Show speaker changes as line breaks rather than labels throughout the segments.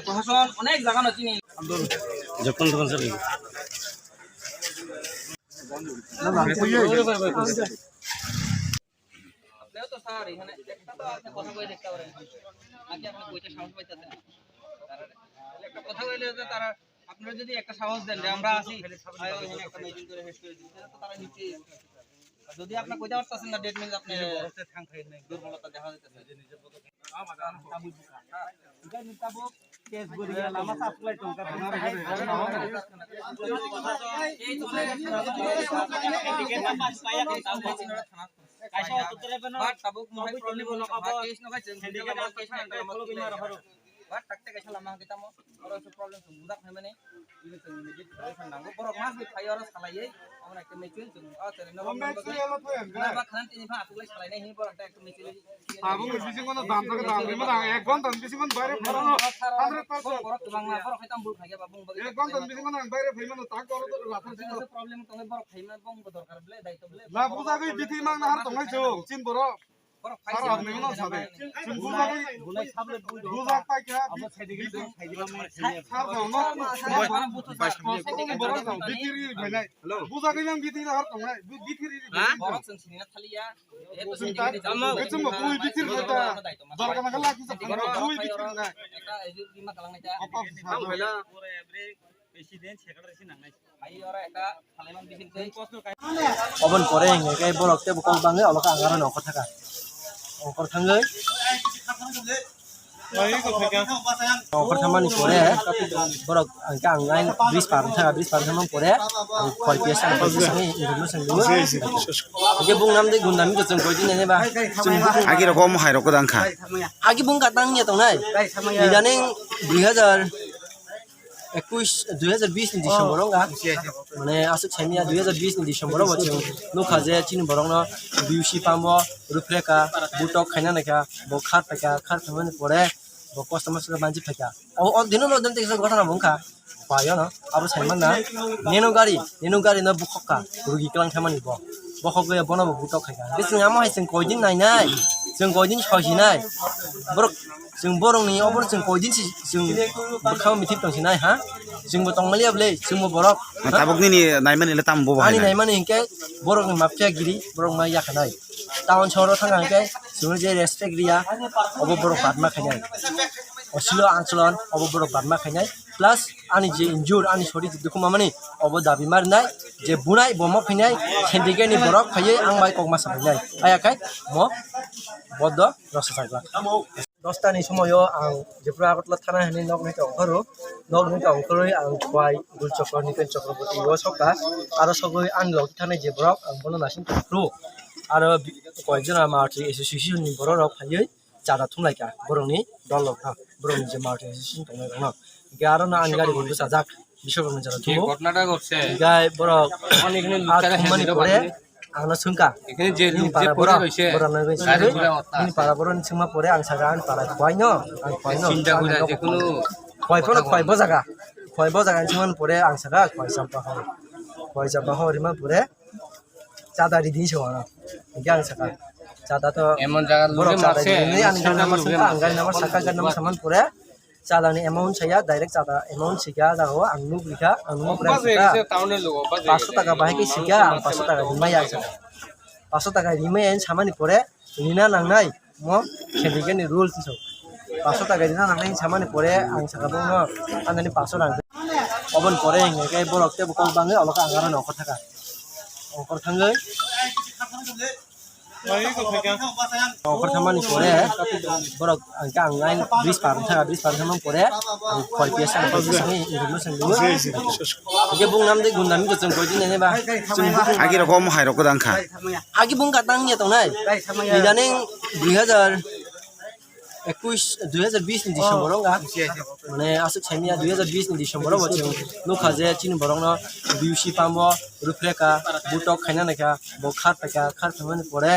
প্রশাসন অনেক জায়গা চিনি
যখন তখন চলে
আপনিও তো স্যার এখানে একটা তো আপনি কথা বলে দেখতে পারেন নাকি আপনি বইতে সাহস পাইতেছেন একটা কথা বলে যে তারা আপনারা যদি একটা সাহস দেন যে আমরা আছি এখানে একটা মিটিং করে শেষ করে দিচ্ছি তো তারা নিচে যদি আপনি কইতে পারতেছেন না ডেট মিন্স আপনি দুর্বলতা দেখা যাইতেছে যে নিজের পদকে takte kaisa lama kita mau orang itu problem sumbudak namanya ini tuh medit nanggo borok mas di kayu orang salah ye orang itu mecin tuh oh cari nama nama kan ini pak aku lagi salah ini borok itu mecin
abang bising mana dam tak dam lima dah ekon tan bising mana bayar berapa
borok bang borok kita bul kaya babung bagi
ekon tan bising mana bayar bayar mana tak kalau tu rata sih
problem tuh borok kaya mana bong bodor karbele dah itu beli
lah bukan lagi biti mang nahar tuh nggak jauh cin borok
borok
Sarap
kaya
nih mana sabe cin bukan pakai apa sarap dong no borok dong biti ri banyak bukan lagi yang biti nahar tuh nggak biti ri
borok sendiri nak kali ya itu
cinta itu mah kui biti ri kita borok mana lagi sih kui biti ri nggak
এটা এই যে lima kalang এটা
apa
president secretary নাংনাই
ayo ora এটা kaleman bikin teh
অবন পরে হেঙ্গে বরকতে বকল বাঙে অলকা আগারো নকর থাকা অকর থাঙ্গৈ অকর থামানি পরে বরক আংকা আংগাই ব্রিজ পার থামন পরে খয় পিয়াস আং পয়সানি ইনফরমেশন দিমু যে বুং নাম দে গুন্দামি তো जों কইদিন নেবা
আগে রকম হাই রকম দাংখা
আগে বুং কাটাং নিয়া তংনাই ইদানিং 2020 ni Disember nga mane asuk chemia 2020 ni Disember bo chung nokha je chin borong no biusi pambo rupreka butok khaina naka bo khar thamani pore bo customer sa banji pheka o dinu no demte isa gotana bungkha payo no abo saiman na nenu gari na bukhokka rugi klang thamani bo bokhokge bono bo butok khaika bising amo haising koidin nai जों koidin soisinai borok जों borongni obor जों koidin जों bukhaw mithi tongsinai ha जोंबो tongmalia ble जोंबो borok
tabukni ni naimani le tambo
ani
bahai
naimani hingke borokni mafia giri borok ma yakanai town shoro thanga hingke जों je respect riya obo borok patma khainai osilo ancholon obo borok patma khainai plus ani je injure ani shori duku mamani obo dabi marnai je bunai bomo khainai khendike ni borok phaiye ang bai kokma sabai ayakai mo bodo rasa sagla 10টা ni সময়ও আং যেপুরা আগতলা থানা হেনি নগনিতে অংখরো নগনিতে অংখরই আং খোয়াই গুলচক্র নিকেন চক্রবর্তী ও সকা আর সগৈ আন log থানায় যে Brock আং বনো নাসিন pro আর কয়েকজন মার্টি এসোসিয়েশন নি বড় রক ফাইयै চাদা থুমলাইকা বরংনি দল লগ বরংনি যে মার্টি এসোসিয়েশন দংনাই দং গারো না আনগারি বন্ধু সাজাক বিশ্বকর্মা যারা তো
ঘটনাটা ঘটছে
গায় বড় অনেকনে মানি করে आंना सुंका
এখানে যে পড়া হইছে
ini para boron semua pore ang sagaan para khoino
চিন্তা করে যে কোনো
khoi bojaga cuman pore ang saga khoi sampah ho rima pore chada di din soana yang saga chada to
এমন জায়গা লোকে মারছে
ini anggar namar saka anggar namar saka gan namar saman pore chada ni amount saya direct chada amount siga jago ang nu lika ang nu pore
টাউনের লোক
500 টাকা বাহিকে সিগা 500 টাকা রিমাই আছে 500 টাকা রিমাই এন সামানি পরে রিনা নাংনাই মো খেলিগেনি রুলস সব 500 টাকা রিনা নাংনাই সামানি পরে আং সাকাবো ন আন্দানি 500 টাকা অবন পরে হেঙ্গে বরকতে বকল বাঙে অলকা আগারো নকর থাকা অকর থাঙ্গৈ অকর থামানি পরে বরক আংকা আংগাই ব্রিজ পার থামন পরে খয় পিয়াস আং পয়সানি ইনফরমেশন দিমু যে বুং নাম দে গুন্দামি তো जों কইদিন নেবা
আগে রকম হাই রকম দাংখা
আগে বুং কাটাং নিয়া তংনাই ইদানিং 2020 ni Disember nga mane asuk chemia 2020 ni Disember bo chung nokha je chin borong no biusi pambo rupreka butok khaina naka bo khar thamani pore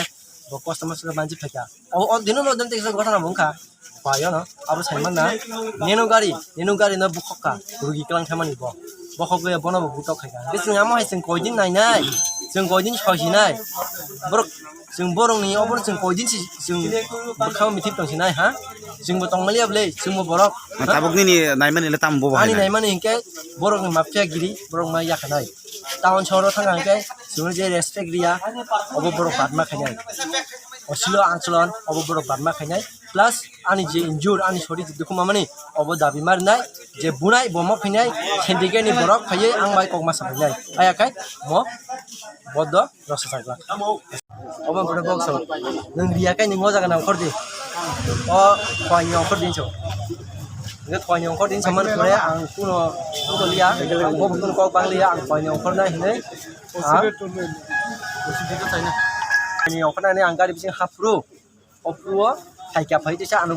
bo customer sa banji pheka o dinu no demte isa gotana bungkha payo no abo saiman na nenu gari na bukhokka rugi klang thamani bo bokok gaya bono bo butok khai ga sing amo hai sing koidin nainai sing koidin soisinai borok sing borong ni obor sing koidin sing bakhaw mitip tong sinai ha sing botong maliab le sing mo borok
tabuk nini naiman ile tambo
ani
bahai
nai mani hingke borok ni mafia giri borok ma yakhanai town shoro thanga hingke sing je respect ria obo borok patma khainai osilo ancholon obo borok patma khainai plus ani je injure ani shori dukhu mamani obo dabi marnai je bunai bomo khainai sendike ni borok khaiye angbai kokma sabainai ayakai mo bodo rasa sagla obo borok bokso nang ria kai ni ngoja kana khordi o khoi nyong khordin so nge khoi nyong khordin saman kore ang kuno lia bo butun ko bang lia ang khoi nyong khorna hine ni okna ni angkari bising hapru opruo haika phai tisa anu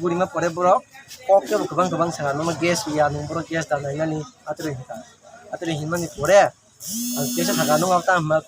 guri ma pore borok kok ke gobang sangan ma gas ya nu borok gas dan nani atri hinmani pore ang kesa thaga nu awta ma